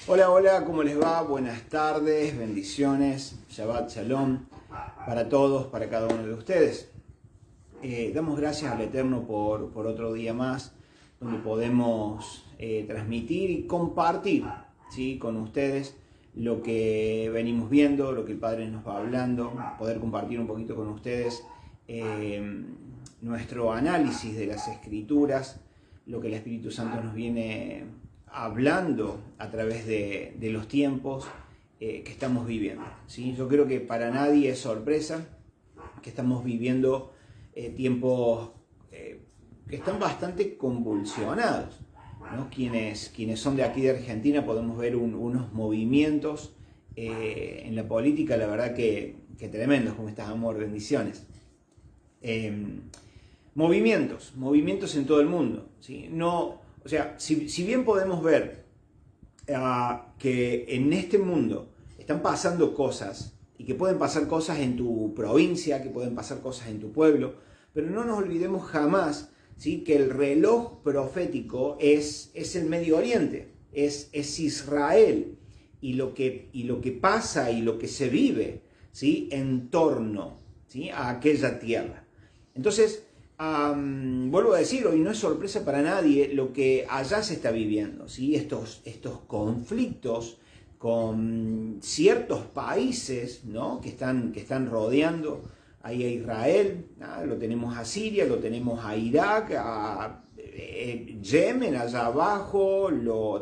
Hola, hola, ¿cómo les va? Buenas tardes, bendiciones, Shabbat Shalom para todos, para cada uno de ustedes. Damos gracias al Eterno por otro día más, donde podemos transmitir y compartir, ¿sí?, con ustedes lo que venimos viendo, lo que el Padre nos va hablando, poder compartir un poquito con ustedes nuestro análisis de las Escrituras, lo que el Espíritu Santo nos viene hablando a través de los tiempos que estamos viviendo, ¿sí? Yo creo que para nadie es sorpresa que estamos viviendo tiempos que están bastante convulsionados, ¿no? Quienes son de aquí de Argentina podemos ver unos movimientos en la política, la verdad que tremendos. ¿Cómo estás, amor? Bendiciones. Movimientos en todo el mundo, ¿sí? No, o sea, si bien podemos ver que en este mundo están pasando cosas y que pueden pasar cosas en tu provincia, que pueden pasar cosas en tu pueblo, pero no nos olvidemos jamás, ¿sí?, que el reloj profético es el Medio Oriente, es Israel y lo que pasa y lo que se vive, ¿sí?, en torno, ¿sí?, a aquella tierra. Entonces, vuelvo a decir, hoy no es sorpresa para nadie lo que allá se está viviendo, ¿sí? Estos conflictos con ciertos países, ¿no?, que están rodeando ahí a Israel, ¿no? Lo tenemos a Siria, lo tenemos a Irak, a Yemen allá abajo,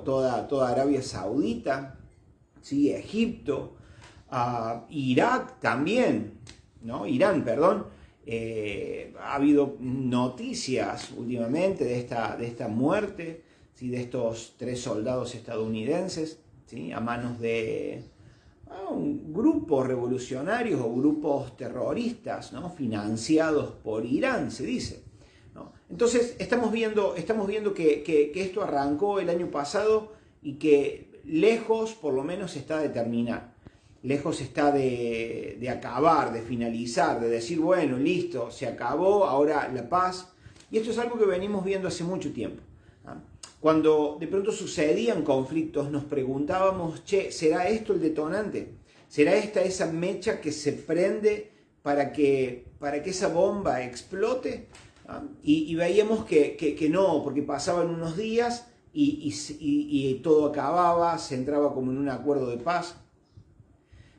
toda Arabia Saudita, ¿sí?, Egipto, Irak también, ¿no? Irán, perdón. Ha habido noticias últimamente de esta muerte, ¿sí?, de estos 3 soldados estadounidenses, ¿sí?, a manos de grupos revolucionarios o grupos terroristas, ¿no?, financiados por Irán, se dice, ¿no? Entonces estamos viendo que esto arrancó el año pasado y que lejos por lo menos está de terminar. Lejos está de acabar, de finalizar, de decir, bueno, listo, se acabó, ahora la paz. Y esto es algo que venimos viendo hace mucho tiempo. Cuando de pronto sucedían conflictos, nos preguntábamos, che, ¿será esto el detonante? ¿Será esta esa mecha que se prende para que esa bomba explote? Y veíamos que no, porque pasaban unos días y todo acababa, se entraba como en un acuerdo de paz.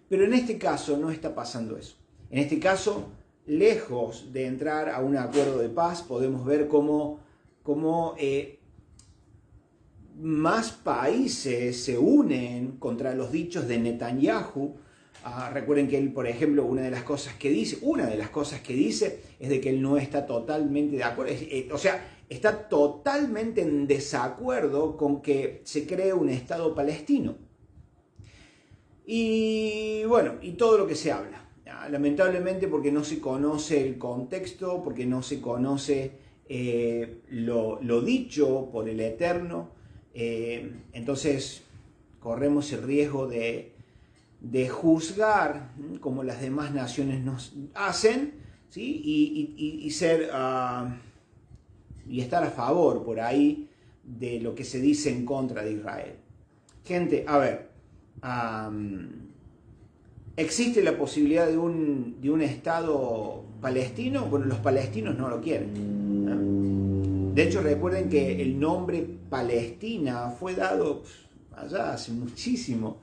Pero en este caso no está pasando eso. En este caso, lejos de entrar a un acuerdo de paz, podemos ver cómo más países se unen contra los dichos de Netanyahu. Recuerden que él, por ejemplo, una de las cosas que dice es de que él no está totalmente de acuerdo, o sea, está totalmente en desacuerdo con que se cree un Estado palestino. Y bueno, y todo lo que se habla. Lamentablemente porque no se conoce el contexto, porque no se conoce lo dicho por el Eterno, entonces corremos el riesgo de juzgar como las demás naciones nos hacen, ¿sí?, y ser y estar a favor por ahí de lo que se dice en contra de Israel. Gente, a ver, ¿existe la posibilidad de un Estado palestino? Bueno, los palestinos no lo quieren, ¿no? De hecho, recuerden que el nombre Palestina fue dado allá hace muchísimo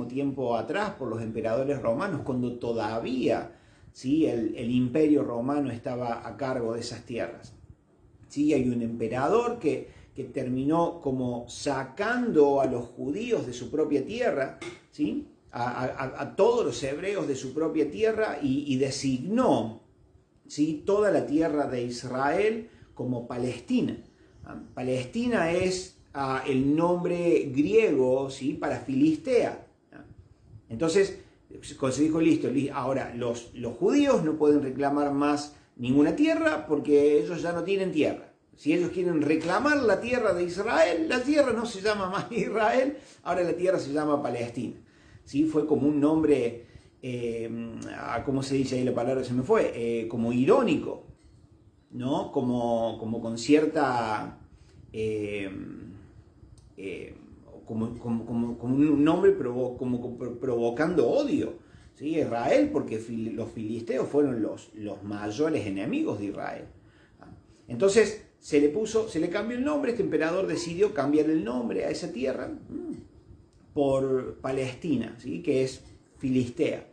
tiempo atrás por los emperadores romanos, cuando todavía, ¿sí?, el imperio romano estaba a cargo de esas tierras. ¿Sí? Hay un emperador que terminó como sacando a los judíos de su propia tierra, ¿sí?, a todos los hebreos de su propia tierra y designó, ¿sí?, toda la tierra de Israel como Palestina. Palestina es el nombre griego, ¿sí?, para Filistea. Entonces se dijo, listo, ahora los judíos no pueden reclamar más ninguna tierra porque ellos ya no tienen tierra. Si ellos quieren reclamar la tierra de Israel, la tierra no se llama más Israel, ahora la tierra se llama Palestina. ¿Sí? Fue como un nombre, ¿cómo se dice ahí la palabra? Se me fue, como irónico, ¿no? Como con cierta, como un nombre provocando odio. ¿Sí? Israel, porque los filisteos fueron los mayores enemigos de Israel. Entonces se le cambió el nombre, este emperador decidió cambiar el nombre a esa tierra por Palestina, ¿sí? Que es Filistea.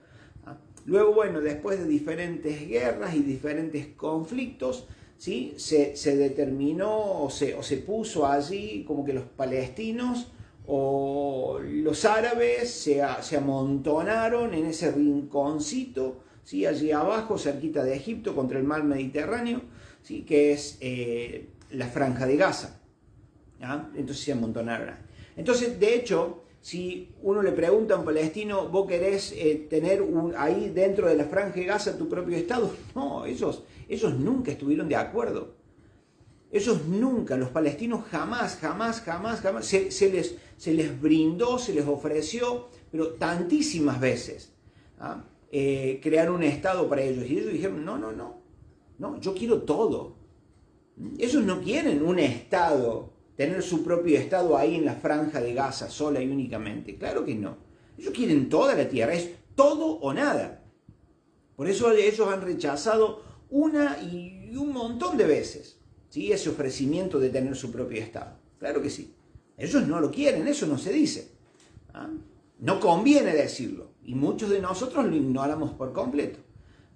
Luego, bueno, después de diferentes guerras y diferentes conflictos, ¿sí? se determinó o se puso allí como que los palestinos o los árabes se amontonaron en ese rinconcito, ¿sí? Allí abajo, cerquita de Egipto, contra el mar Mediterráneo, ¿sí? Que es la Franja de Gaza. ¿Ya? Entonces se amontonaron ahí. Entonces, de hecho, si uno le pregunta a un palestino, ¿vos querés tener ahí dentro de la Franja de Gaza tu propio Estado? No, ellos nunca estuvieron de acuerdo. Ellos nunca, los palestinos jamás, se les brindó, se les ofreció, pero tantísimas veces, crear un Estado para ellos. Y ellos dijeron, no, yo quiero todo. Ellos no quieren un Estado, tener su propio Estado ahí en la Franja de Gaza, sola y únicamente. Claro que no. Ellos quieren toda la tierra, es todo o nada. Por eso ellos han rechazado una y un montón de veces, ¿sí? Ese ofrecimiento de tener su propio Estado. Claro que sí. Ellos no lo quieren, eso no se dice. No conviene decirlo. Y muchos de nosotros lo ignoramos por completo.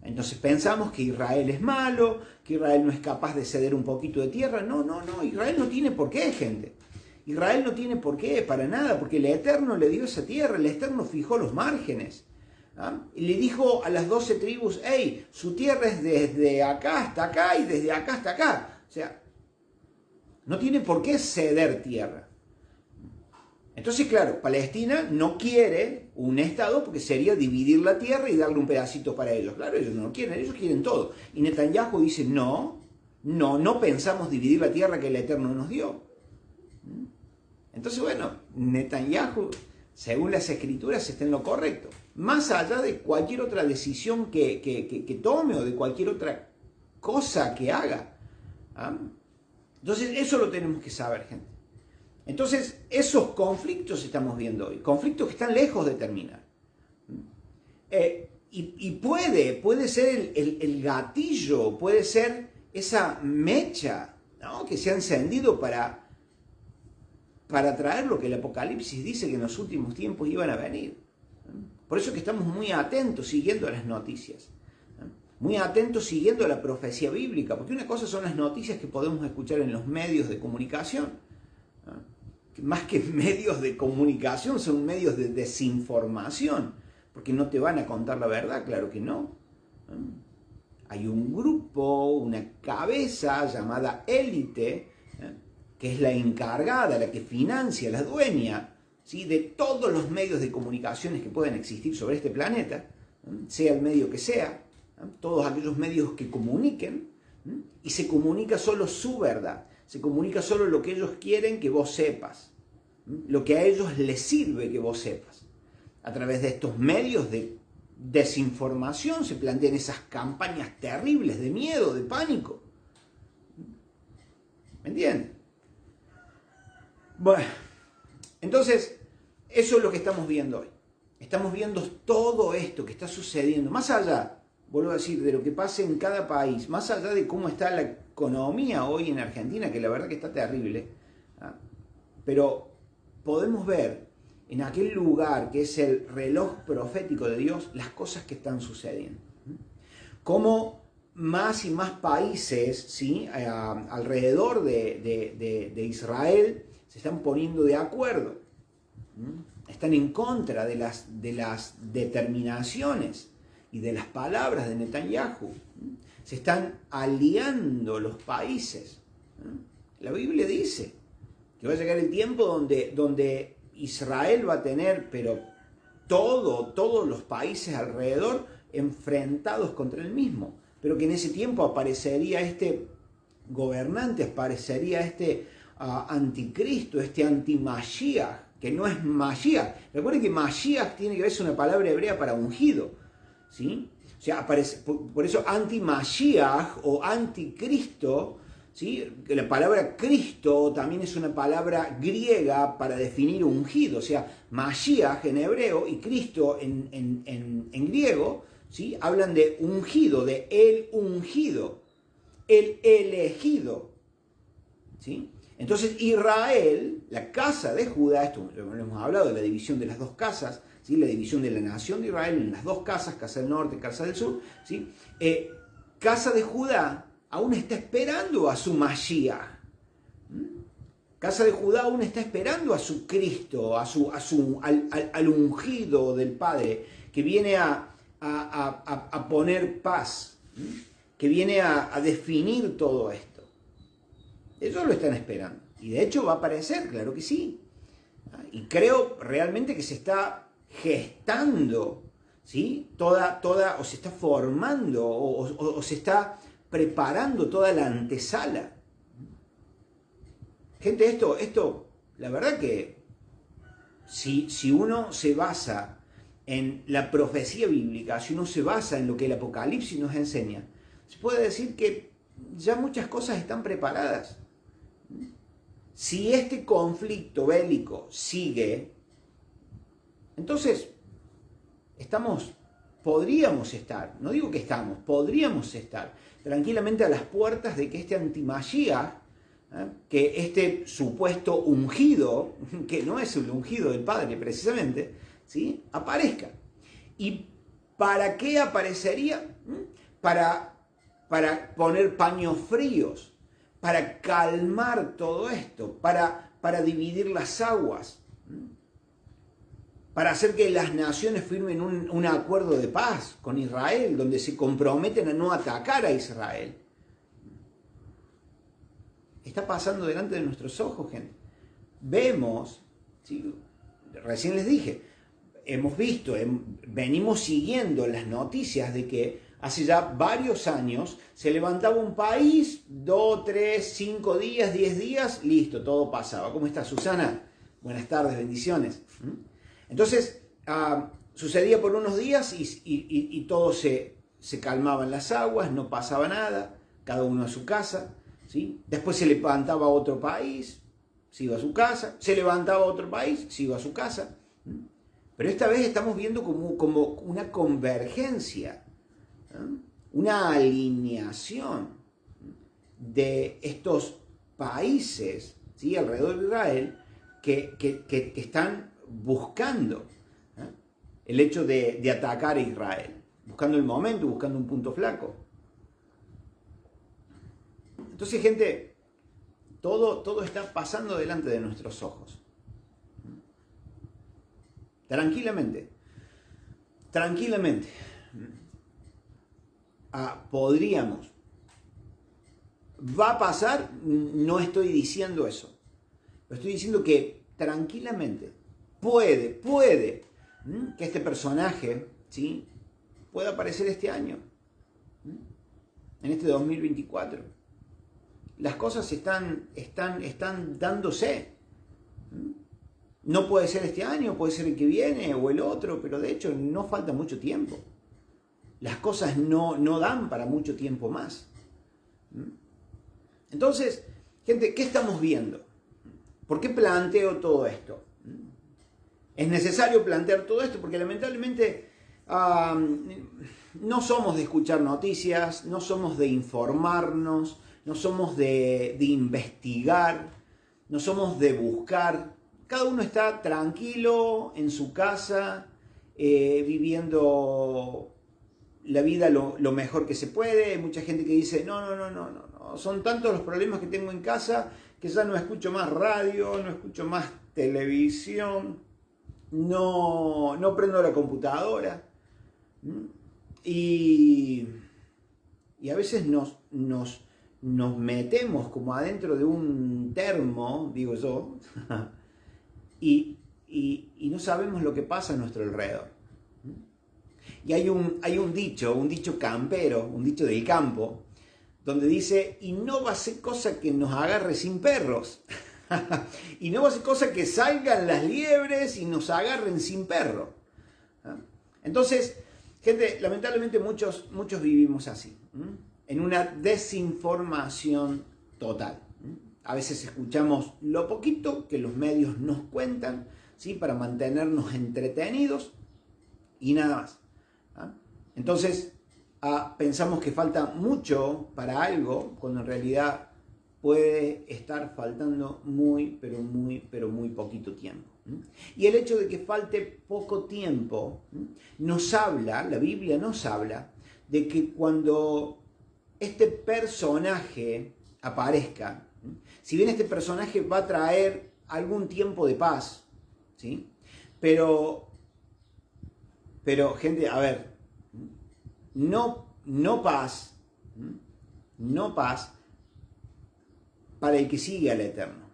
Entonces pensamos que Israel es malo, que Israel no es capaz de ceder un poquito de tierra. No, Israel no tiene por qué, gente. Israel no tiene por qué, para nada, porque el Eterno le dio esa tierra, el Eterno fijó los márgenes. Y le dijo a las 12 tribus, hey, su tierra es desde acá hasta acá y desde acá hasta acá. O sea, no tiene por qué ceder tierra. Entonces, claro, Palestina no quiere un Estado porque sería dividir la tierra y darle un pedacito para ellos. Claro, ellos no lo quieren, ellos quieren todo. Y Netanyahu dice, no pensamos dividir la tierra que el Eterno nos dio. Entonces, bueno, Netanyahu, según las Escrituras, está en lo correcto. Más allá de cualquier otra decisión que tome o de cualquier otra cosa que haga. Entonces, eso lo tenemos que saber, gente. Entonces, esos conflictos estamos viendo hoy, conflictos que están lejos de terminar. Y puede ser el gatillo, puede ser esa mecha, ¿no? Que se ha encendido para traer lo que el Apocalipsis dice que en los últimos tiempos iban a venir. Por eso que estamos muy atentos siguiendo las noticias, muy atentos siguiendo la profecía bíblica, porque una cosa son las noticias que podemos escuchar en los medios de comunicación. Más que medios de comunicación, son medios de desinformación, porque no te van a contar la verdad, claro que no. Hay un grupo, una cabeza llamada élite, que es la encargada, la que financia, la dueña, ¿sí? De todos los medios de comunicaciones que pueden existir sobre este planeta, sea el medio que sea, todos aquellos medios que comuniquen, y se comunica solo su verdad. Se comunica solo lo que ellos quieren que vos sepas, lo que a ellos les sirve que vos sepas. A través de estos medios de desinformación se plantean esas campañas terribles de miedo, de pánico. ¿Me entienden? Bueno, entonces, eso es lo que estamos viendo hoy. Estamos viendo todo esto que está sucediendo, más allá, vuelvo a decir, de lo que pasa en cada país, más allá de cómo está la economía hoy en Argentina, que la verdad que está terrible, pero podemos ver en aquel lugar que es el reloj profético de Dios las cosas que están sucediendo. Cómo más y más países, ¿sí? Alrededor de Israel se están poniendo de acuerdo, están en contra de las determinaciones y de las palabras de Netanyahu. Se están aliando los países. La Biblia dice que va a llegar el tiempo donde Israel va a tener, pero todos los países alrededor enfrentados contra él mismo. Pero que en ese tiempo aparecería este gobernante, aparecería este anticristo, este anti-Mashiach, que no es Mashiach. Recuerden que Mashiach tiene que ver, es una palabra hebrea para ungido, ¿sí? O sea, aparece, por eso anti-Mashiach o anticristo, ¿sí? Que la palabra Cristo también es una palabra griega para definir ungido, o sea, Mashiach en hebreo y Cristo en griego, ¿sí? Hablan de ungido, de el ungido, el elegido, ¿sí? Entonces Israel, la casa de Judá, esto lo hemos hablado de la división de las dos casas, ¿sí? La división de la nación de Israel en las dos casas, casa del norte, casa del sur, ¿sí? Casa de Judá aún está esperando a su Mashiach. Casa de Judá aún está esperando a su Cristo, al ungido del Padre, que viene a poner paz, que viene a definir todo esto. Ellos lo están esperando. Y de hecho va a aparecer, claro que sí. Y creo realmente que se está gestando, ¿sí? O se está formando, o se está preparando toda la antesala. Gente, esto, la verdad que si uno se basa en la profecía bíblica, si uno se basa en lo que el Apocalipsis nos enseña, se puede decir que ya muchas cosas están preparadas. Si este conflicto bélico sigue, entonces podríamos estar, no digo que estamos, podríamos estar tranquilamente a las puertas de que este anti-Mashiach, que este supuesto ungido, que no es el ungido del Padre precisamente, ¿sí? Aparezca. ¿Y para qué aparecería? Para poner paños fríos, para calmar todo esto, para dividir las aguas, para hacer que las naciones firmen un acuerdo de paz con Israel, donde se comprometen a no atacar a Israel. Está pasando delante de nuestros ojos, gente. Vemos, ¿sí? Recién les dije, hemos visto, venimos siguiendo las noticias de que hace ya varios años se levantaba un país, 2, 3, 5 días, 10 días, listo, todo pasaba. ¿Cómo está Susana? Buenas tardes, bendiciones. Entonces, sucedía por unos días y todo se calmaban las aguas, no pasaba nada, cada uno a su casa, ¿sí? Después se levantaba otro país, se iba a su casa, se levantaba otro país, se iba a su casa. Pero esta vez estamos viendo como una convergencia, una alineación de estos países, ¿sí? Alrededor de Israel que están buscando el hecho de atacar a Israel, buscando el momento, buscando un punto flaco. Entonces, gente, todo está pasando delante de nuestros ojos. Tranquilamente. Podríamos. ¿Va a pasar? No estoy diciendo eso. Estoy diciendo que tranquilamente puede que este personaje, ¿sí? Pueda aparecer este año, en este 2024. Las cosas están dándose. No puede ser este año, puede ser el que viene o el otro, pero de hecho no falta mucho tiempo. Las cosas no dan para mucho tiempo más. Entonces, gente, ¿qué estamos viendo? ¿Por qué planteo todo esto? Es necesario plantear todo esto porque lamentablemente no somos de escuchar noticias, no somos de informarnos, no somos de investigar, no somos de buscar. Cada uno está tranquilo en su casa, viviendo la vida lo mejor que se puede. Hay mucha gente que dice, no, son tantos los problemas que tengo en casa que ya no escucho más radio, no escucho más televisión, no prendo la computadora. Y a veces nos metemos como adentro de un termo, digo yo, y no sabemos lo que pasa a nuestro alrededor. Y hay un dicho campero, un dicho del campo, donde dice, y no va a ser cosa que nos agarre sin perros. Y no va a ser cosa que salgan las liebres y nos agarren sin perro. Entonces, gente, lamentablemente muchos vivimos así, en una desinformación total. A veces escuchamos lo poquito que los medios nos cuentan, ¿sí? Para mantenernos entretenidos y nada más. Entonces, pensamos que falta mucho para algo, cuando en realidad puede estar faltando muy, pero muy poquito tiempo. Y el hecho de que falte poco tiempo nos habla, la Biblia nos habla, de que cuando este personaje aparezca, si bien este personaje va a traer algún tiempo de paz, ¿sí? Pero gente, a ver, no paz para el que sigue al Eterno,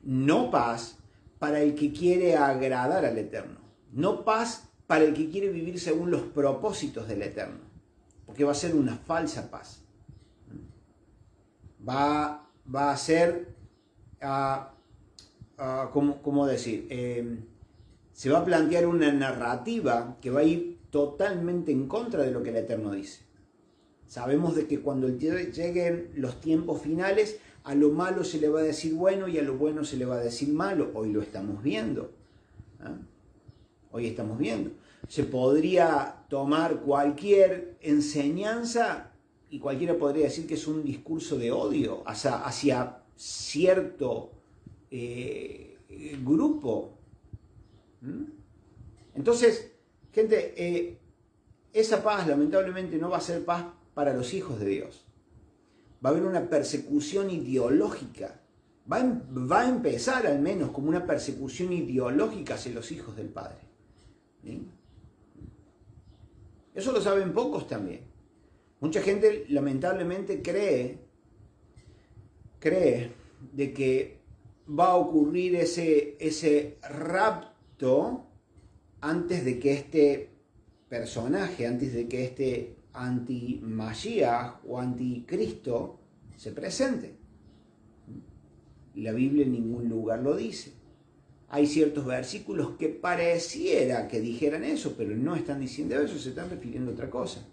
no paz para el que quiere agradar al Eterno, no paz para el que quiere vivir según los propósitos del Eterno, porque va a ser una falsa paz. Va a ser, ¿cómo decir? Se va a plantear una narrativa que va a ir totalmente en contra de lo que el Eterno dice. Sabemos de que cuando lleguen los tiempos finales, a lo malo se le va a decir bueno y a lo bueno se le va a decir malo. Hoy lo estamos viendo. Hoy estamos viendo. Se podría tomar cualquier enseñanza y cualquiera podría decir que es un discurso de odio hacia cierto grupo. Entonces, gente, esa paz lamentablemente no va a ser paz para los hijos de Dios. Va a haber una persecución ideológica. Va a empezar al menos como una persecución ideológica hacia los hijos del Padre. ¿Sí? Eso lo saben pocos también. Mucha gente lamentablemente cree de que va a ocurrir ese rapto antes de que este personaje, antes de que este anti-Mashiach o anticristo se presente. La Biblia en ningún lugar lo dice. Hay ciertos versículos que pareciera que dijeran eso, pero no están diciendo eso, se están refiriendo a otra cosa.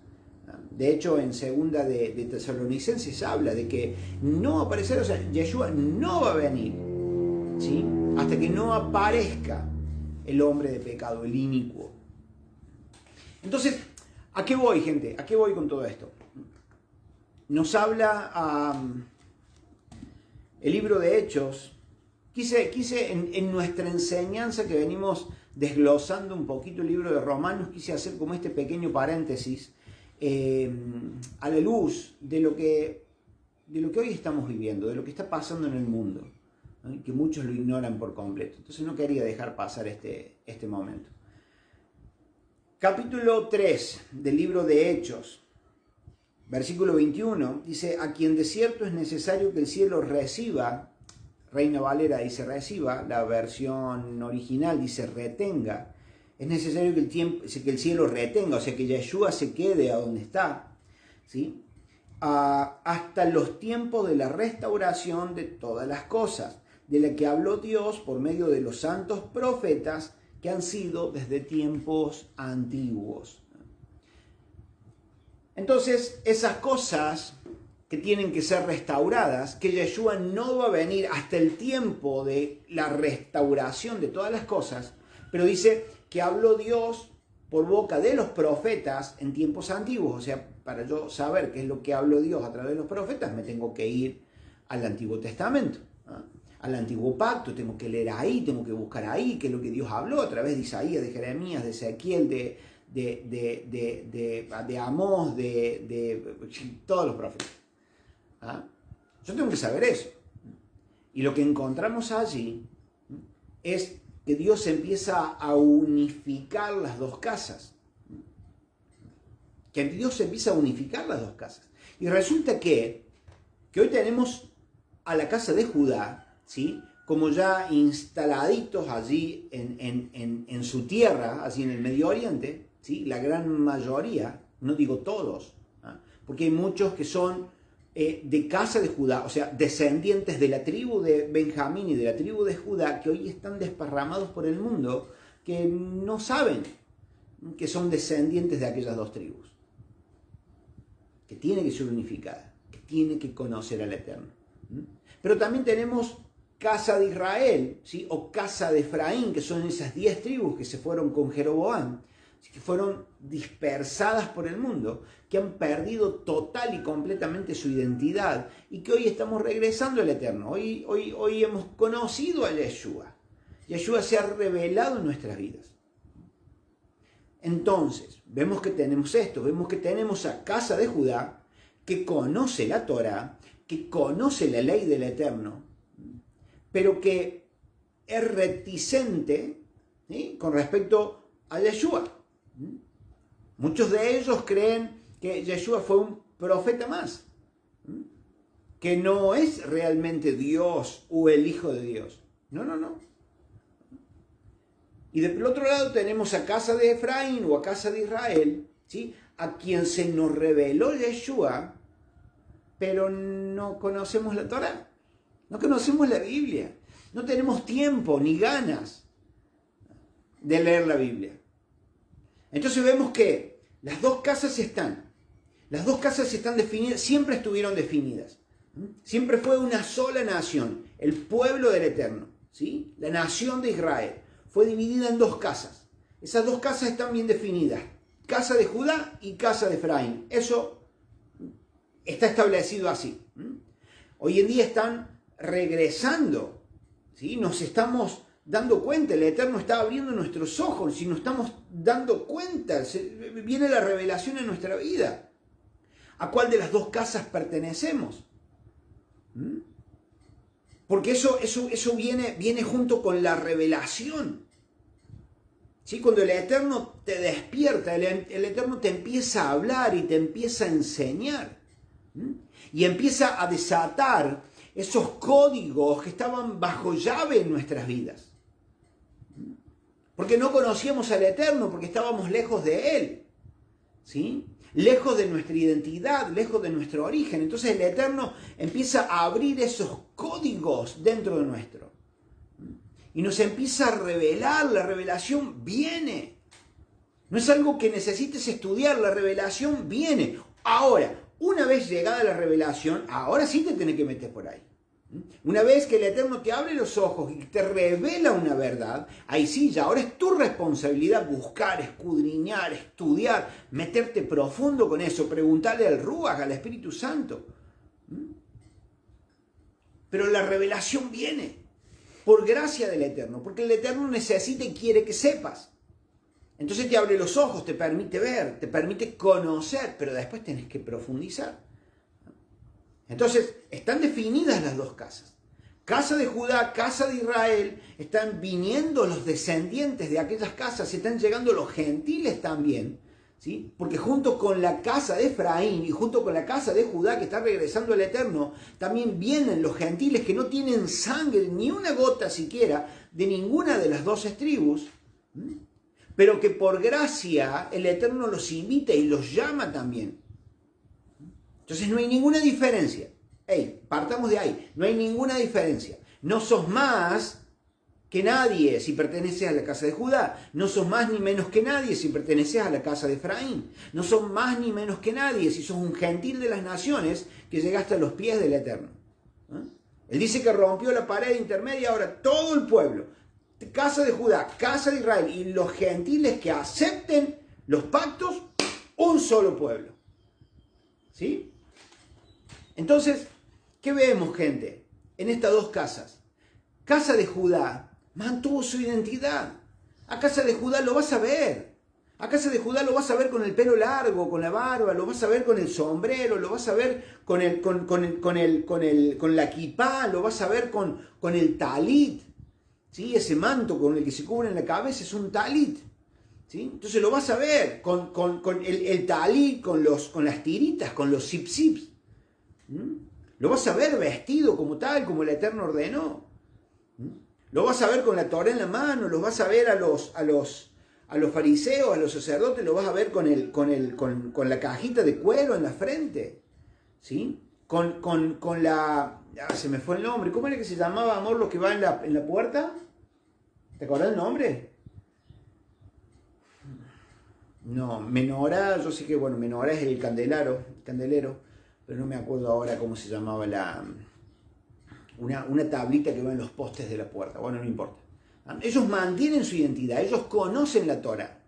De hecho, en segunda de Tesalonicenses habla de que no va a aparecer, o sea, Yeshua no va a venir, ¿sí? Hasta que no aparezca el hombre de pecado, el inicuo. Entonces, ¿a qué voy, gente? ¿A qué voy con todo esto? Nos habla el libro de Hechos. Quise en nuestra enseñanza que venimos desglosando un poquito el libro de Romanos, quise hacer como este pequeño paréntesis a la luz de lo que hoy estamos viviendo, de lo que está pasando en el mundo, ¿no? Que muchos lo ignoran por completo. Entonces no quería dejar pasar este momento. Capítulo 3 del libro de Hechos, versículo 21, dice: a quien de cierto es necesario que el cielo reciba, Reina Valera dice reciba, la versión original dice retenga, es necesario que el cielo retenga, o sea que Yeshua se quede a donde está, ¿sí? Hasta los tiempos de la restauración de todas las cosas, de la que habló Dios por medio de los santos profetas que han sido desde tiempos antiguos. Entonces, esas cosas que tienen que ser restauradas, que Yeshua no va a venir hasta el tiempo de la restauración de todas las cosas, pero dice que habló Dios por boca de los profetas en tiempos antiguos. O sea, para yo saber qué es lo que habló Dios a través de los profetas, me tengo que ir al Antiguo Testamento, al Antiguo Pacto, tengo que leer ahí, tengo que buscar ahí qué es lo que Dios habló a través de Isaías, de Jeremías, de Ezequiel, de Amós, de todos los profetas. Yo tengo que saber eso. Y lo que encontramos allí es que Dios empieza a unificar las dos casas. Que Dios empieza a unificar las dos casas. Y resulta que hoy tenemos a la casa de Judá, ¿sí? Como ya instaladitos allí en su tierra, así en el Medio Oriente, ¿sí? La gran mayoría, no digo todos, porque hay muchos que son de casa de Judá, o sea, descendientes de la tribu de Benjamín y de la tribu de Judá, que hoy están desparramados por el mundo, que no saben que son descendientes de aquellas dos tribus, que tiene que ser unificada, que tiene que conocer al Eterno. Pero también tenemos casa de Israel, ¿sí? O casa de Efraín, que son esas 10 tribus que se fueron con Jeroboam, que fueron dispersadas por el mundo, que han perdido total y completamente su identidad y que hoy estamos regresando al Eterno. Hoy hemos conocido a Yeshua. Yeshua se ha revelado en nuestras vidas. Entonces, vemos que tenemos esto, vemos que tenemos a casa de Judá, que conoce la Torá, que conoce la ley del Eterno, pero que es reticente, ¿sí?, con respecto a Yeshua. Muchos de ellos creen que Yeshua fue un profeta más, que no es realmente Dios o el Hijo de Dios. No. Y del otro lado tenemos a casa de Efraín o a casa de Israel, ¿sí?, a quien se nos reveló Yeshua, pero no conocemos la Torá, no conocemos la Biblia, no tenemos tiempo ni ganas de leer la Biblia. Entonces vemos que las dos casas están definidas, siempre estuvieron definidas. Siempre fue una sola nación, el pueblo del Eterno, ¿sí? La nación de Israel fue dividida en dos casas. Esas dos casas están bien definidas, casa de Judá y casa de Efraín. Eso está establecido así. Hoy en día están regresando, ¿sí? Nos estamos dando cuenta, el Eterno está abriendo nuestros ojos y nos estamos dando cuenta, viene la revelación en nuestra vida. ¿A cuál de las dos casas pertenecemos? Porque eso viene junto con la revelación. ¿Sí? Cuando el Eterno te despierta, el Eterno te empieza a hablar y te empieza a enseñar. Y empieza a desatar esos códigos que estaban bajo llave en nuestras vidas. Porque no conocíamos al Eterno, porque estábamos lejos de Él, ¿sí? Lejos de nuestra identidad, lejos de nuestro origen. Entonces el Eterno empieza a abrir esos códigos dentro de nuestro. Y nos empieza a revelar, la revelación viene. No es algo que necesites estudiar, la revelación viene. Ahora, una vez llegada la revelación, ahora sí te tenés que meter por ahí. Una vez que el Eterno te abre los ojos y te revela una verdad, ahí sí, ya ahora es tu responsabilidad buscar, escudriñar, estudiar, meterte profundo con eso, preguntarle al Ruach, al Espíritu Santo. Pero la revelación viene por gracia del Eterno, porque el Eterno necesita y quiere que sepas. Entonces te abre los ojos, te permite ver, te permite conocer, pero después tenés que profundizar. Entonces, están definidas las dos casas. Casa de Judá, casa de Israel, están viniendo los descendientes de aquellas casas, están llegando los gentiles también, ¿sí? Porque junto con la casa de Efraín y junto con la casa de Judá que está regresando al Eterno, también vienen los gentiles que no tienen sangre, ni una gota siquiera, de ninguna de las 12 tribus, pero que por gracia el Eterno los invita y los llama también. Entonces no hay ninguna diferencia. Partamos de ahí. No hay ninguna diferencia. No sos más que nadie si perteneces a la casa de Judá. No sos más ni menos que nadie si perteneces a la casa de Efraín. No sos más ni menos que nadie si sos un gentil de las naciones que llegaste a los pies del Eterno. Él dice que rompió la pared intermedia, ahora todo el pueblo, casa de Judá, casa de Israel y los gentiles que acepten los pactos, un solo pueblo. ¿Sí? Entonces, ¿qué vemos, gente? En estas dos casas. Casa de Judá mantuvo su identidad. A casa de Judá lo vas a ver. A casa de Judá lo vas a ver con el pelo largo, con la barba, lo vas a ver con el sombrero, lo vas a ver con la kipá, lo vas a ver con el talit. ¿Sí? Ese manto con el que se cubre en la cabeza es un talit. ¿Sí? Entonces lo vas a ver con el talit, con las tiritas, con los zip-zips. Lo vas a ver vestido como tal, como el Eterno ordenó. Lo vas a ver con la Torá en la mano, lo vas a ver a los fariseos, a los sacerdotes, lo vas a ver con la cajita de cuero en la frente. ¿Sí? Con la... se me fue el nombre. ¿Cómo era que se llamaba, amor, lo que va en la puerta? ¿Te acordás el nombre? No, menorá, yo sé que, bueno, menorá es el candelero, pero no me acuerdo ahora cómo se llamaba una tablita que va en los postes de la puerta. Bueno, no importa. Ellos mantienen su identidad, ellos conocen la Torá.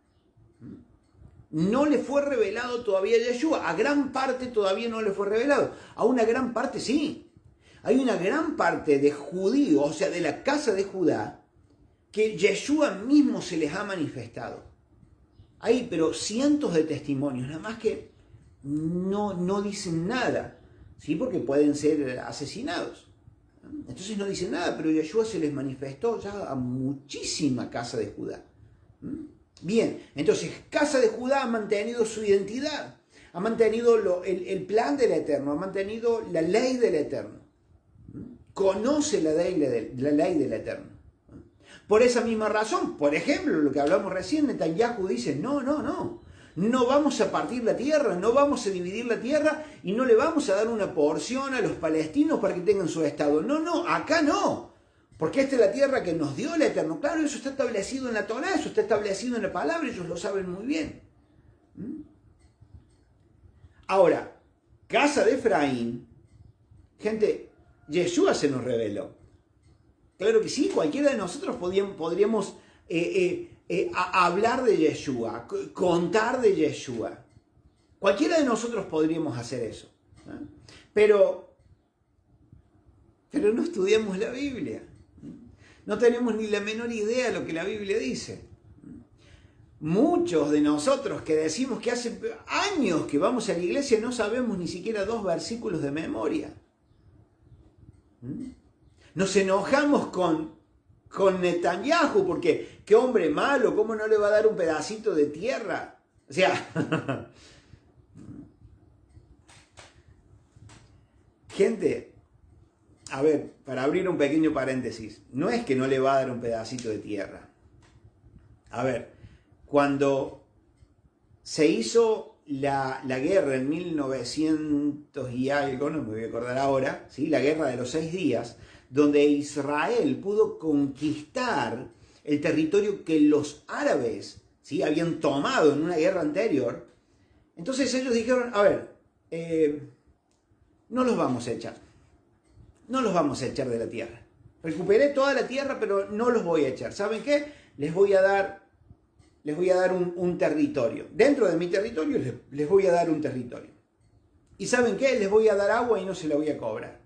No le fue revelado todavía a Yeshua, a gran parte todavía no le fue revelado, a una gran parte sí. Hay una gran parte de judíos, o sea, de la casa de Judá, que Yeshua mismo se les ha manifestado. Hay, pero cientos de testimonios, nada más que no dicen nada, ¿sí? Porque pueden ser asesinados. Entonces no dicen nada, pero Yeshua se les manifestó ya a muchísima casa de Judá. Bien, entonces casa de Judá ha mantenido su identidad, ha mantenido el plan del Eterno, ha mantenido la ley del Eterno, conoce la ley del Eterno. Por esa misma razón, por ejemplo, lo que hablamos recién, Netanyahu dice, no vamos a partir la tierra, no vamos a dividir la tierra y no le vamos a dar una porción a los palestinos para que tengan su estado. No, acá no. Porque esta es la tierra que nos dio el Eterno. Claro, eso está establecido en la Torá, eso está establecido en la palabra, ellos lo saben muy bien. Ahora, casa de Efraín, gente, Yeshua se nos reveló. Claro que sí, cualquiera de nosotros podríamos hablar de Yeshua, contar de Yeshua. Cualquiera de nosotros podríamos hacer eso. Pero no estudiamos la Biblia. No tenemos ni la menor idea de lo que la Biblia dice. Muchos de nosotros que decimos que hace años que vamos a la iglesia no sabemos ni siquiera 2 versículos de memoria. Nos enojamos con Netanyahu porque qué hombre malo, ¿cómo no le va a dar un pedacito de tierra? O sea, gente, a ver, para abrir un pequeño paréntesis, no es que no le va a dar un pedacito de tierra. A ver, cuando se hizo la guerra en 1900 y algo, no me voy a acordar ahora, ¿sí? La guerra de los 6 días, donde Israel pudo conquistar el territorio que los árabes, ¿sí? Habían tomado en una guerra anterior. Entonces ellos dijeron, a ver, no los vamos a echar. No los vamos a echar de la tierra. Recuperé toda la tierra, pero no los voy a echar. ¿Saben qué? Les voy a dar un territorio. Dentro de mi territorio les voy a dar un territorio. ¿Y saben qué? Les voy a dar agua y no se la voy a cobrar.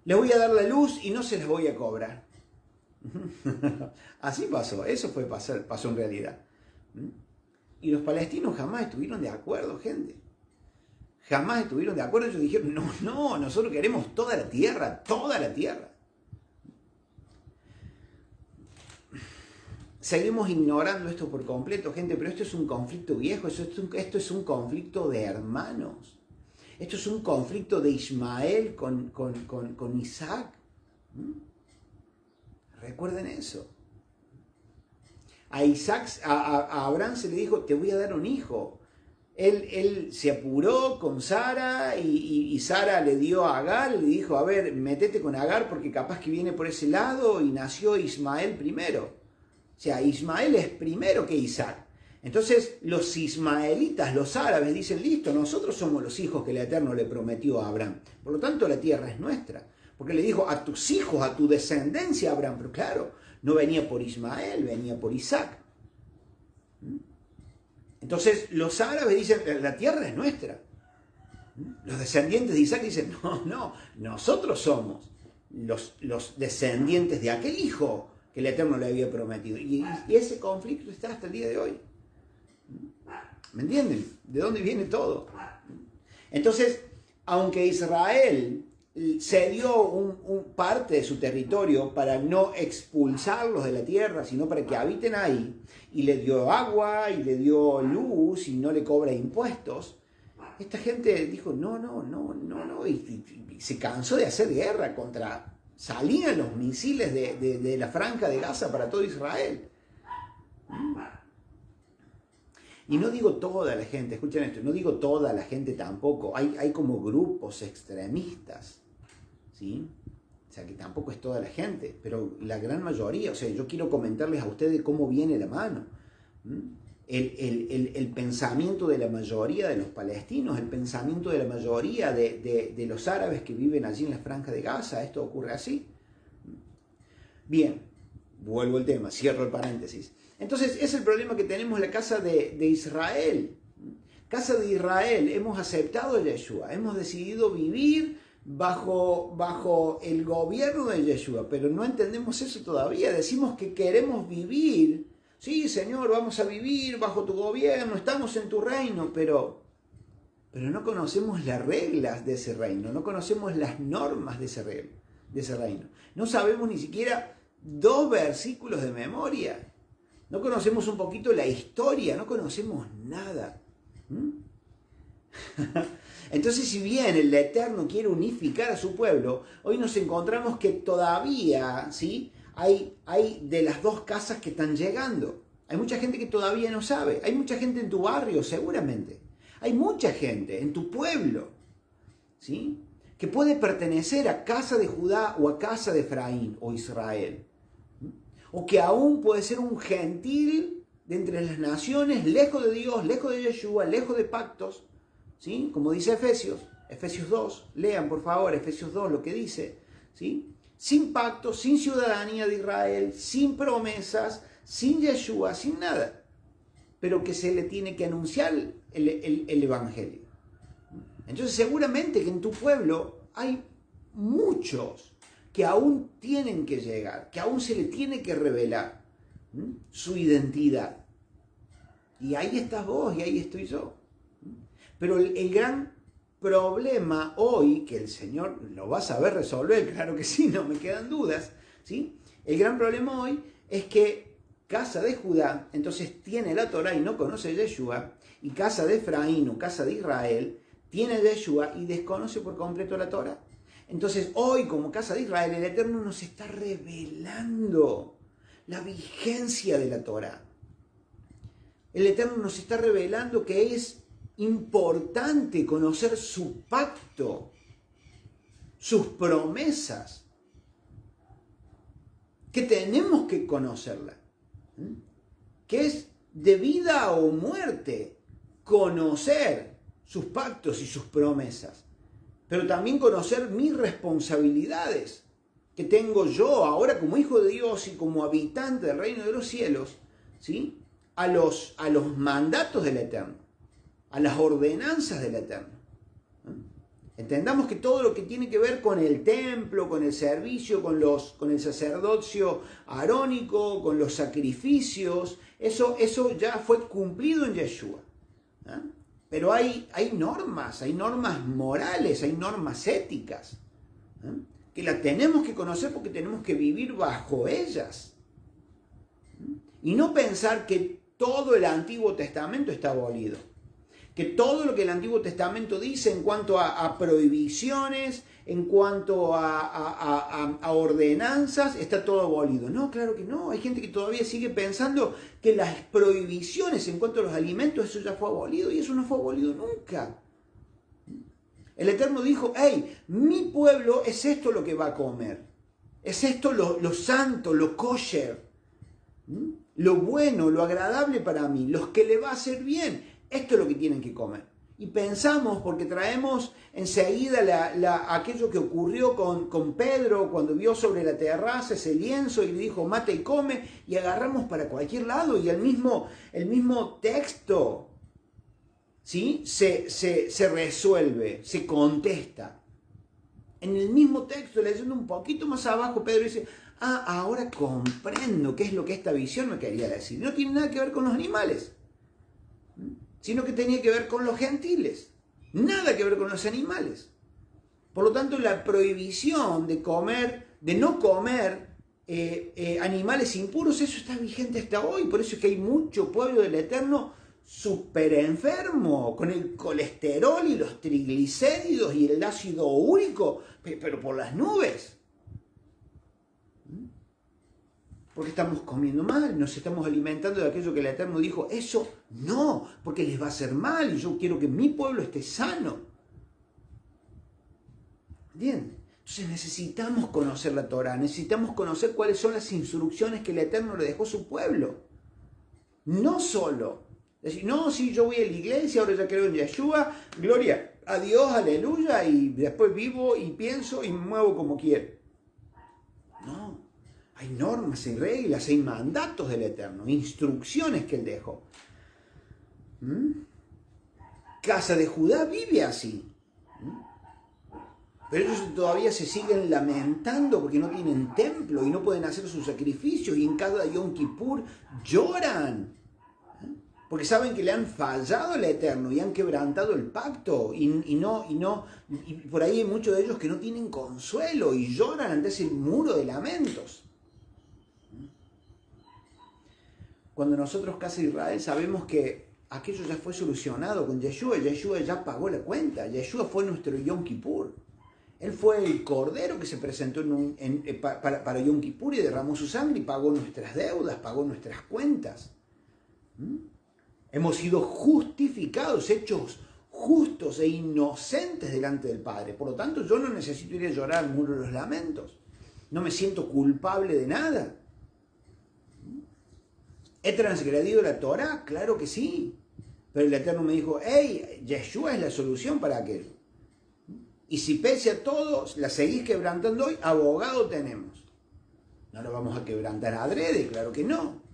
Les voy a dar la luz y no se las voy a cobrar. Así pasó. Eso pasó en realidad. Y los palestinos jamás estuvieron de acuerdo, gente. Jamás estuvieron de acuerdo. Ellos dijeron, no, nosotros queremos toda la tierra, toda la tierra. Seguimos ignorando esto por completo, gente, pero esto es un conflicto viejo, esto es un conflicto de hermanos. Esto es un conflicto de Ismael con Isaac. Recuerden eso. A Abraham se le dijo, te voy a dar un hijo. Él se apuró con Sara y Sara le dio a Agar y le dijo, a ver, métete con Agar porque capaz que viene por ese lado, y nació Ismael primero. O sea, Ismael es primero que Isaac. Entonces los ismaelitas, los árabes, dicen, listo, nosotros somos los hijos que el Eterno le prometió a Abraham. Por lo tanto, la tierra es nuestra. Porque le dijo a tus hijos, a tu descendencia, Abraham. Pero claro, no venía por Ismael, venía por Isaac. Entonces los árabes dicen, la tierra es nuestra. Los descendientes de Isaac dicen, no, nosotros somos los descendientes de aquel hijo que el Eterno le había prometido. Y ese conflicto está hasta el día de hoy. ¿Me entienden? ¿De dónde viene todo? Entonces, aunque Israel cedió un parte de su territorio para no expulsarlos de la tierra, sino para que habiten ahí, y le dio agua, y le dio luz, y no le cobra impuestos, esta gente dijo, no, y se cansó de hacer guerra contra... Salían los misiles de la franja de Gaza para todo Israel. Y no digo toda la gente, escuchen esto, no digo toda la gente tampoco. Hay como grupos extremistas, ¿sí? O sea, que tampoco es toda la gente, pero la gran mayoría. O sea, yo quiero comentarles a ustedes cómo viene la mano. el pensamiento de la mayoría de los palestinos, el pensamiento de la mayoría de los árabes que viven allí en la Franja de Gaza. Esto ocurre así. Bien, vuelvo al tema, cierro el paréntesis. Entonces, es el problema que tenemos en la casa de Israel. Casa de Israel, hemos aceptado a Yeshua, hemos decidido vivir bajo el gobierno de Yeshua, pero no entendemos eso todavía. Decimos que queremos vivir. Sí, Señor, vamos a vivir bajo tu gobierno, estamos en tu reino, pero no conocemos las reglas de ese reino, no conocemos las normas de ese reino. No sabemos ni siquiera 2 versículos de memoria. No conocemos un poquito la historia, no conocemos nada. Entonces, si bien el Eterno quiere unificar a su pueblo, hoy nos encontramos que todavía, ¿sí?, hay de las 2 casas que están llegando. Hay mucha gente que todavía no sabe. Hay mucha gente en tu barrio, seguramente. Hay mucha gente en tu pueblo, ¿sí?, que puede pertenecer a casa de Judá o a casa de Efraín o Israel. O que aún puede ser un gentil de entre las naciones, lejos de Dios, lejos de Yeshua, lejos de pactos, ¿sí?, como dice Efesios 2, lean por favor Efesios 2 lo que dice, ¿sí?, sin pacto, sin ciudadanía de Israel, sin promesas, sin Yeshua, sin nada, pero que se le tiene que anunciar el Evangelio. Entonces seguramente que en tu pueblo hay muchos que aún tienen que llegar, que aún se le tiene que revelar su identidad. Y ahí estás vos y ahí estoy yo. Pero el gran problema hoy, que el Señor lo va a saber resolver, claro que sí, no me quedan dudas, ¿sí? El gran problema hoy es que casa de Judá, entonces tiene la Torá y no conoce a Yeshua, y casa de Efraín o casa de Israel tiene a Yeshua y desconoce por completo la Torá. Entonces hoy, como casa de Israel, el Eterno nos está revelando la vigencia de la Torá. El Eterno nos está revelando que es importante conocer su pacto, sus promesas, que tenemos que conocerla, que es de vida o muerte conocer sus pactos y sus promesas, pero también conocer mis responsabilidades que tengo yo ahora como hijo de Dios y como habitante del reino de los cielos, ¿sí?, a los mandatos del Eterno, a las ordenanzas del Eterno. Entendamos que todo lo que tiene que ver con el templo, con el servicio, con el sacerdocio arónico, con los sacrificios, eso ya fue cumplido en Yeshua. Pero hay normas morales, hay normas éticas, que las tenemos que conocer porque tenemos que vivir bajo ellas. Y no pensar que todo el Antiguo Testamento está abolido. Que todo lo que el Antiguo Testamento dice en cuanto a prohibiciones, en cuanto a ordenanzas, está todo abolido. No, claro que no. Hay gente que todavía sigue pensando que las prohibiciones en cuanto a los alimentos, eso ya fue abolido, y eso no fue abolido nunca. El Eterno dijo, hey, mi pueblo es esto lo que va a comer. Es esto lo santo, lo kosher, lo bueno, lo agradable para mí, los que le va a hacer bien. Esto es lo que tienen que comer. Y pensamos, porque traemos enseguida aquello que ocurrió con Pedro cuando vio sobre la terraza ese lienzo y le dijo, mata y come, y agarramos para cualquier lado, y el mismo texto, ¿sí?, se resuelve, se contesta. En el mismo texto, leyendo un poquito más abajo, Pedro dice, ahora comprendo qué es lo que esta visión me quería decir. No tiene nada que ver con los animales, sino que tenía que ver con los gentiles, nada que ver con los animales. Por lo tanto, la prohibición de no comer animales impuros, eso está vigente hasta hoy. Por eso es que hay mucho pueblo del Eterno súper enfermo, con el colesterol y los triglicéridos y el ácido úrico, pero por las nubes. Porque estamos comiendo mal, nos estamos alimentando de aquello que el Eterno dijo, eso no, porque les va a hacer mal y yo quiero que mi pueblo esté sano. Bien, entonces necesitamos conocer la Torá, necesitamos conocer cuáles son las instrucciones que el Eterno le dejó a su pueblo. No solo Decir, no, sí, yo voy a la iglesia, ahora ya creo en Yeshua, gloria a Dios, aleluya, y después vivo y pienso y me muevo como quiero. No, hay normas, hay reglas, hay mandatos del Eterno, instrucciones que Él dejó. Casa de Judá vive así. Pero ellos todavía se siguen lamentando porque no tienen templo y no pueden hacer sus sacrificios, y en cada Yom Kippur lloran. Porque saben que le han fallado al Eterno y han quebrantado el pacto. Y por ahí hay muchos de ellos que no tienen consuelo y lloran ante ese muro de lamentos. Cuando nosotros, Casa de Israel, sabemos que aquello ya fue solucionado con Yeshua. Yeshua ya pagó la cuenta. Yeshua fue nuestro Yom Kippur. Él fue el cordero que se presentó para Yom Kippur y derramó su sangre y pagó nuestras deudas, pagó nuestras cuentas. Hemos sido justificados, hechos justos e inocentes delante del Padre. Por lo tanto, yo no necesito ir a llorar al muro de los lamentos. No me siento culpable de nada. ¿He transgredido la Torah? Claro que sí. Pero el Eterno me dijo, hey, Yeshua es la solución para aquello. Y si pese a todo, la seguís quebrantando hoy, abogado tenemos. No lo vamos a quebrantar adrede, claro que no.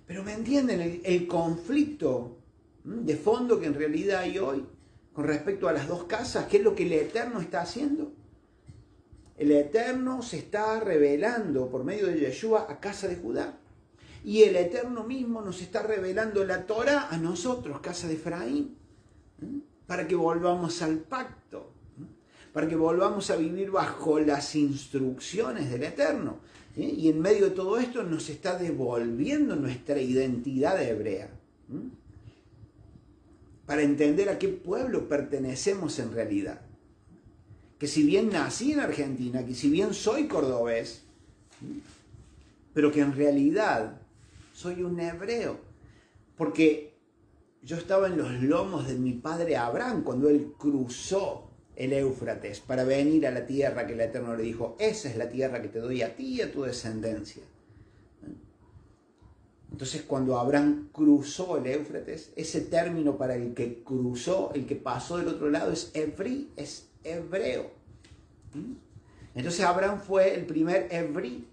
Pero me entienden el conflicto de fondo que en realidad hay hoy con respecto a las dos casas. ¿Qué es lo que el Eterno está haciendo? El Eterno se está revelando por medio de Yeshua a Casa de Judá. Y el Eterno mismo nos está revelando la Torah a nosotros, Casa de Efraín, para que volvamos al pacto, para que volvamos a vivir bajo las instrucciones del Eterno. Y en medio de todo esto nos está devolviendo nuestra identidad hebrea, para entender a qué pueblo pertenecemos en realidad. Que si bien nací en Argentina, que si bien soy cordobés, pero que en realidad soy un hebreo, porque yo estaba en los lomos de mi padre Abraham cuando él cruzó el Éufrates para venir a la tierra que el Eterno le dijo, esa es la tierra que te doy a ti y a tu descendencia. Entonces, cuando Abraham cruzó el Éufrates, ese término para el que cruzó, el que pasó del otro lado, es hebrí, es hebreo. Entonces Abraham fue el primer hebrí.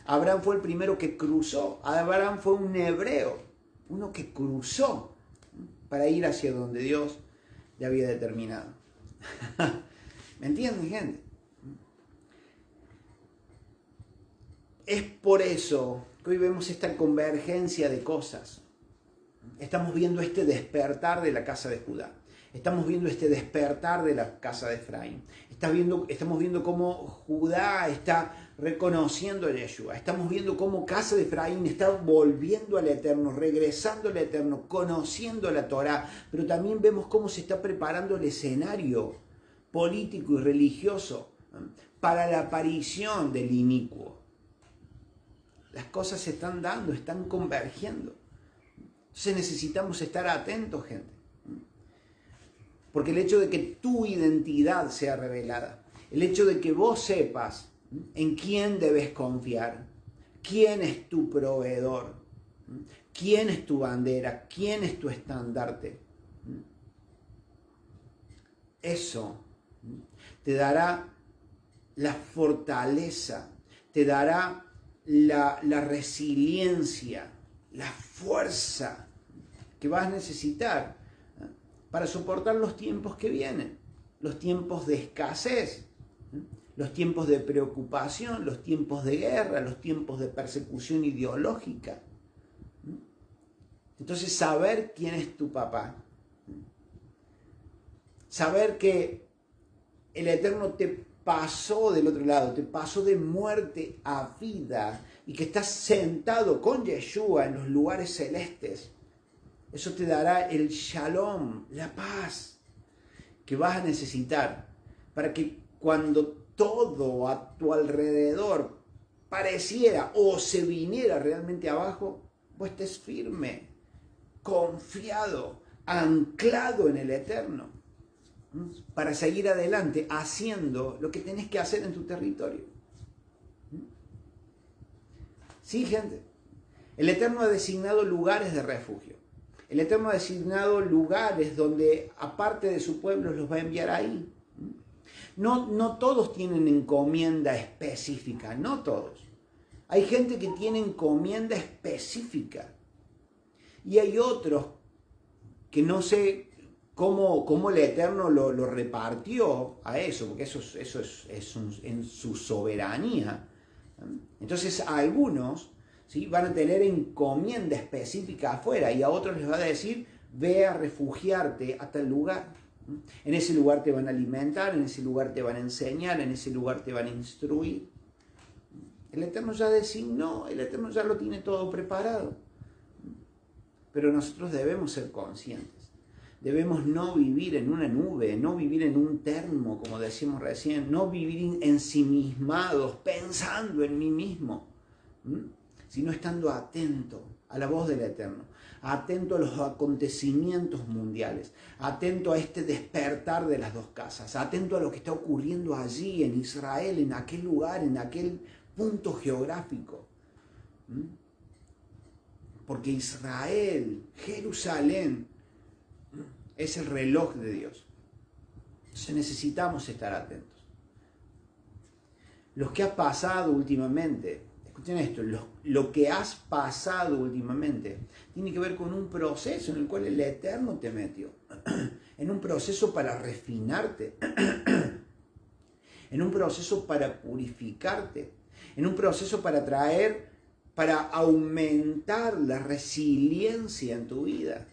Abraham fue el primero que cruzó. Abraham fue un hebreo, uno que cruzó para ir hacia donde Dios le había determinado. ¿Me entienden, gente? Es por eso que hoy vemos esta convergencia de cosas. Estamos viendo este despertar de la casa de Judá. Estamos viendo este despertar de la casa de Efraín. Estamos viendo cómo Judá está reconociendo a Yeshua. Estamos viendo cómo casa de Efraín está volviendo al Eterno, regresando al Eterno, conociendo la Torá. Pero también vemos cómo se está preparando el escenario político y religioso para la aparición del inicuo. Las cosas se están dando, están convergiendo. Entonces necesitamos estar atentos, gente. Porque el hecho de que tu identidad sea revelada, el hecho de que vos sepas en quién debes confiar, quién es tu proveedor, quién es tu bandera, quién es tu estandarte, eso te dará la fortaleza, te dará la resiliencia, la fuerza que vas a necesitar para soportar los tiempos que vienen, los tiempos de escasez, los tiempos de preocupación, los tiempos de guerra, los tiempos de persecución ideológica. Entonces, saber quién es tu papá, saber que el Eterno te pasó del otro lado, te pasó de muerte a vida y que estás sentado con Yeshua en los lugares celestes. Eso te dará el shalom, la paz que vas a necesitar para que cuando todo a tu alrededor pareciera o se viniera realmente abajo, vos estés firme, confiado, anclado en el Eterno, para seguir adelante haciendo lo que tenés que hacer en tu territorio. Sí, gente, el Eterno ha designado lugares de refugio. El Eterno ha designado lugares donde, aparte de su pueblo, los va a enviar ahí. No todos tienen encomienda específica, no todos. Hay gente que tiene encomienda específica. Y hay otros que no sé cómo el Eterno lo repartió a eso, porque eso es en su soberanía. Entonces a algunos, ¿sí?, van a tener encomienda específica afuera y a otros les va a decir, ve a refugiarte a tal lugar. En ese lugar te van a alimentar, en ese lugar te van a enseñar, en ese lugar te van a instruir. El Eterno ya designó, el Eterno ya lo tiene todo preparado. Pero nosotros debemos ser conscientes. Debemos no vivir en una nube, no vivir en un termo, como decíamos recién, no vivir ensimismados, pensando en mí mismo, sino estando atento a la voz del Eterno, atento a los acontecimientos mundiales, atento a este despertar de las dos casas, atento a lo que está ocurriendo allí en Israel, en aquel lugar, en aquel punto geográfico. Porque Israel, Jerusalén, es el reloj de Dios. Entonces necesitamos estar atentos. Lo que ha pasado últimamente, escuchen esto, lo que has pasado últimamente tiene que ver con un proceso en el cual el Eterno te metió. En un proceso para refinarte. En un proceso para purificarte. En un proceso para aumentar la resiliencia en tu vida.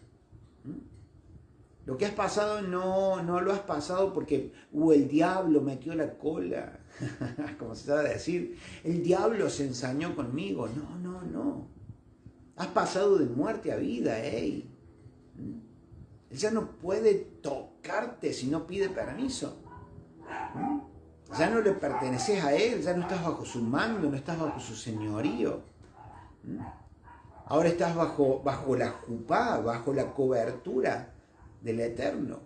Lo que has pasado no lo has pasado porque el diablo metió la cola, como se sabe decir, el diablo se ensañó conmigo. No. Has pasado de muerte a vida, Él ya no puede tocarte si no pide permiso. Ya no le perteneces a Él, ya no estás bajo su mando, no estás bajo su señorío. Ahora estás bajo la jupá, bajo la cobertura del Eterno.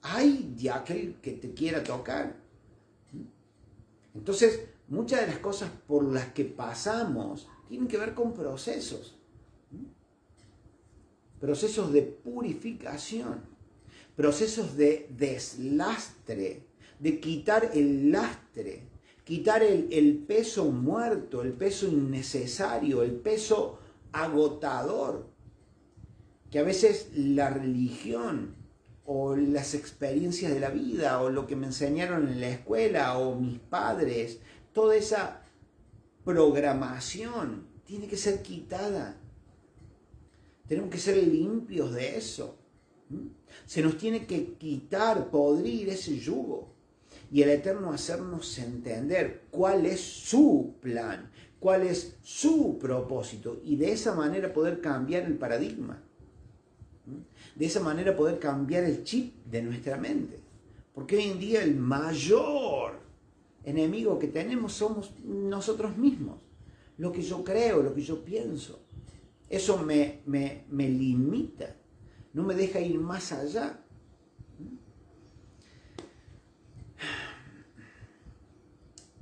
Ay de aquel que te quiera tocar. Entonces, muchas de las cosas por las que pasamos tienen que ver con procesos. Procesos de purificación, procesos de deslastre, de quitar el lastre, quitar el peso muerto, el peso innecesario, el peso agotador, que a veces la religión o las experiencias de la vida o lo que me enseñaron en la escuela o mis padres, toda esa programación tiene que ser quitada. Tenemos que ser limpios de eso. Se nos tiene que quitar, podrir ese yugo. Y el Eterno hacernos entender cuál es su plan, cuál es su propósito. Y de esa manera poder cambiar el paradigma. De esa manera poder cambiar el chip de nuestra mente. Porque hoy en día el mayor enemigo que tenemos somos nosotros mismos. Lo que yo creo, lo que yo pienso. Eso me limita. No me deja ir más allá.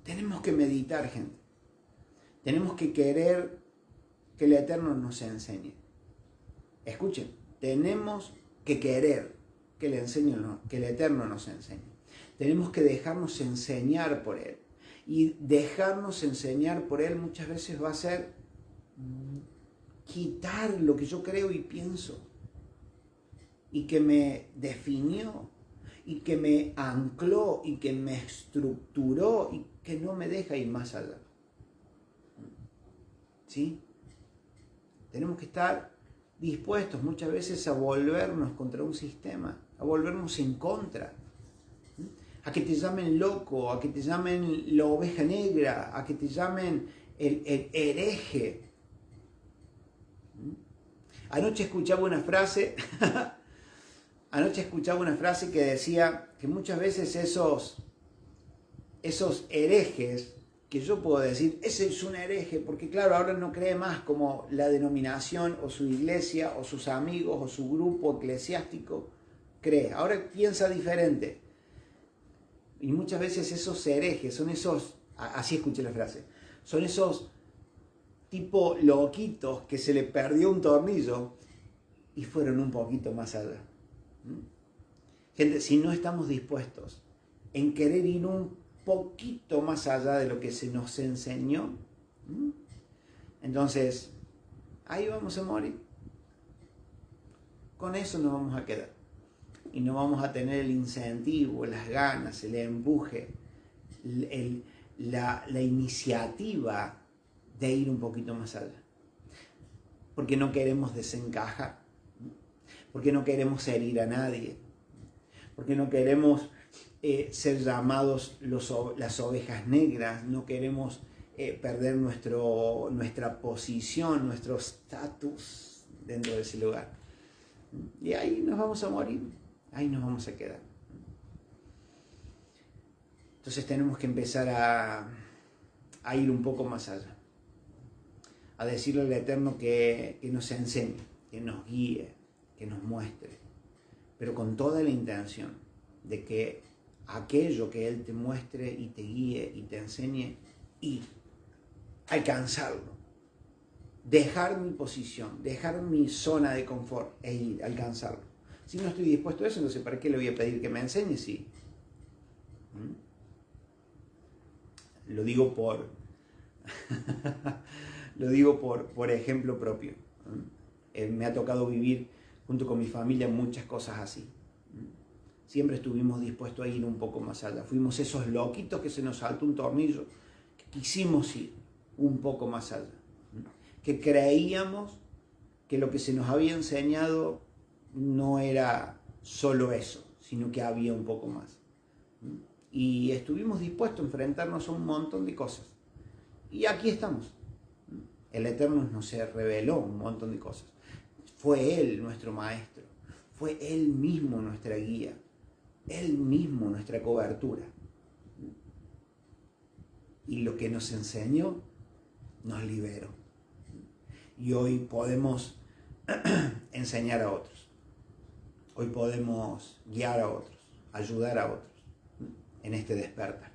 Tenemos que meditar, gente. Tenemos que querer que el Eterno nos enseñe. Escuchen, tenemos que querer que el Eterno nos enseñe. Tenemos que dejarnos enseñar por Él. Y dejarnos enseñar por Él muchas veces va a ser quitar lo que yo creo y pienso. Y que me definió. Y que me ancló. Y que me estructuró. Y que no me deja ir más allá. ¿Sí? Tenemos que estar dispuestos muchas veces a volvernos contra un sistema, a volvernos en contra, a que te llamen loco, a que te llamen la oveja negra, a que te llamen el hereje. Anoche escuchaba una frase que decía que muchas veces esos herejes, que yo puedo decir, ese es un hereje, porque claro, ahora no cree más como la denominación o su iglesia o sus amigos o su grupo eclesiástico cree. Ahora piensa diferente. Y muchas veces esos herejes son esos, así escuché la frase, son esos tipo loquitos que se le perdió un tornillo y fueron un poquito más allá. Gente, si no estamos dispuestos en querer ir un poquito más allá de lo que se nos enseñó, entonces ahí vamos a morir. Con eso nos vamos a quedar. Y no vamos a tener el incentivo, las ganas, el empuje, la iniciativa de ir un poquito más allá. Porque no queremos desencajar. Porque no queremos herir a nadie. Porque no queremos ser llamados las ovejas negras. No queremos perder nuestra posición, nuestro estatus dentro de ese lugar. Y ahí nos vamos a morir. Ahí nos vamos a quedar. Entonces tenemos que empezar a ir un poco más allá. A decirle al Eterno que nos enseñe, que nos guíe, que nos muestre. Pero con toda la intención de que aquello que Él te muestre y te guíe y te enseñe, y alcanzarlo. Dejar mi posición, dejar mi zona de confort e ir, alcanzarlo. Si no estoy dispuesto a eso, entonces ¿para qué le voy a pedir que me enseñe? Sí. Lo digo por ejemplo propio. Me ha tocado vivir junto con mi familia muchas cosas así. Siempre estuvimos dispuestos a ir un poco más allá. Fuimos esos loquitos que se nos saltó un tornillo, que quisimos ir un poco más allá. Que creíamos que lo que se nos había enseñado no era solo eso, sino que había un poco más. Y estuvimos dispuestos a enfrentarnos a un montón de cosas. Y aquí estamos. El Eterno nos reveló un montón de cosas. Fue Él nuestro maestro. Fue Él mismo nuestra guía. Él mismo nuestra cobertura. Y lo que nos enseñó, nos liberó. Y hoy podemos enseñar a otros. Hoy podemos guiar a otros, ayudar a otros en este despertar.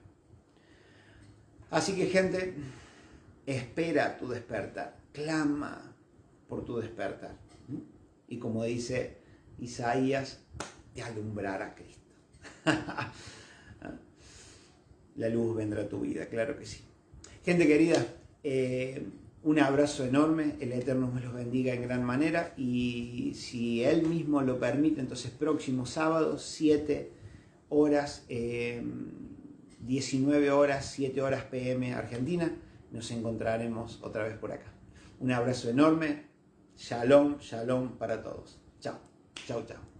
Así que, gente, espera tu despertar, clama por tu despertar. Y como dice Isaías, te alumbrará Cristo. La luz vendrá a tu vida, claro que sí. Gente querida, un abrazo enorme, el Eterno me los bendiga en gran manera, y si Él mismo lo permite, entonces próximo sábado, 7 horas, 19 horas, 7 horas PM Argentina, nos encontraremos otra vez por acá. Un abrazo enorme, shalom, shalom para todos. Chao, chao, chao.